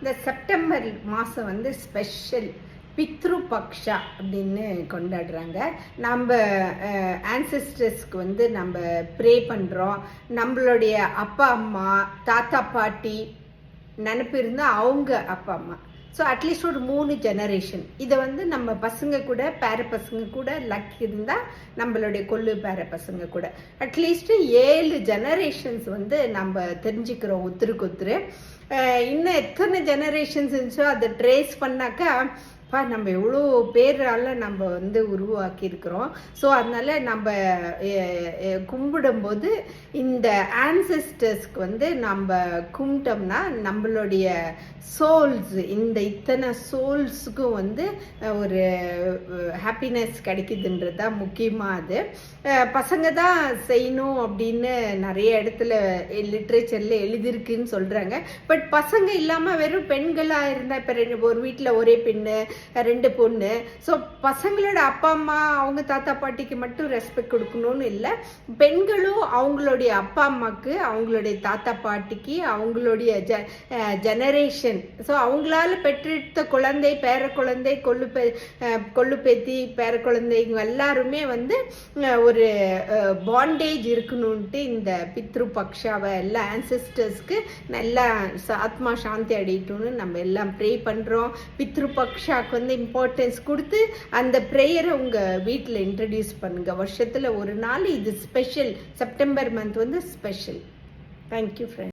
இந்த செப்டம்பர் மாதம் வந்து ஸ்பெஷல் பித்ரு பக்ஷா அப்படின்னு கொண்டாடுறாங்க. நம்ம ஆன்செஸ்டர்ஸ்க்கு வந்து நம்ம ப்ரே பண்ணுறோம். நம்மளுடைய அப்பா அம்மா தாத்தா பாட்டி நினப்பு இருந்தால் அவங்க அப்பா அம்மா, ஸோ அட்லீஸ்ட் ஒரு 3 ஜெனரேஷன் இதை வந்து நம்ம பசங்க கூட பேர பசங்க கூட லக் இருந்தால் நம்மளுடைய கொள்ளு பேர பசங்க கூட அட்லீஸ்ட் 7 ஜெனரேஷன்ஸ் வந்து நம்ம தெரிஞ்சுக்கிறோம் ஒருத்தருக்கு ஒருத்தர். இன்னும் எத்தனை ஜெனரேஷன்ஸ் இருந்துச்சோ அதை ட்ரேஸ் பண்ணாக்கா நம்ம எவ்வளோ பேரால் நம்ம வந்து உருவாக்கியிருக்கிறோம். ஸோ அதனால நம்ம கும்பிடும்போது இந்த ஆன்செஸ்டர்ஸ்க்கு வந்து நம்ம கும்பிட்டோம்னா நம்மளுடைய சோல்ஸ், இந்த இத்தனை சோல்ஸுக்கும் வந்து ஒரு ஹாப்பினஸ் கிடைக்குதுன்றது தான் முக்கியமாக. அது பசங்க தான் செய்யணும் அப்படின்னு நிறைய இடத்துல லிட்ரேச்சரில் எழுதியிருக்குன்னு சொல்கிறாங்க. பட் பசங்க இல்லாமல் வெறும் பெண்களாக இருந்தால் இப்போ ஒரு வீட்டில் ஒரே பெண்ணு 2 பொண்ணு, ஸோ பசங்களோட அப்பா அம்மா அவங்க தாத்தா பாட்டிக்கு மட்டும் ரெஸ்பெக்ட் கொடுக்கணும்னு இல்லை, பெண்களும் அவங்களுடைய அப்பா அம்மாவுக்கு அவங்களுடைய தாத்தா பாட்டிக்கு அவங்களுடைய ஜெனரேஷன், ஸோ அவங்களால பெற்றெடுத்த குழந்தை பேர குழந்தை கொள்ளு பேத்தி பேர குழந்தைங்க எல்லாருமே வந்து ஒரு பாண்டேஜ் இருக்கணும்ட்டு இந்த பித்ரு பக்ஷாவை எல்லா ஆன்செஸ்டர்ஸ்க்கு நல்லா ஆத்மா சாந்தி அடையட்டும்னு நம்ம எல்லாம் ப்ரே பண்ணுறோம். பித்ரு பக்ஷாக்கு வந்து இம்பார்ட்டன்ஸ் கொடுத்து அந்த ப்ரேயரை உங்கள் வீட்டில் இன்ட்ரடியூஸ் பண்ணுங்கள். வருஷத்தில் ஒரு நாள் இது ஸ்பெஷல். செப்டம்பர் மந்த் வந்து ஸ்பெஷல். Thank you friend.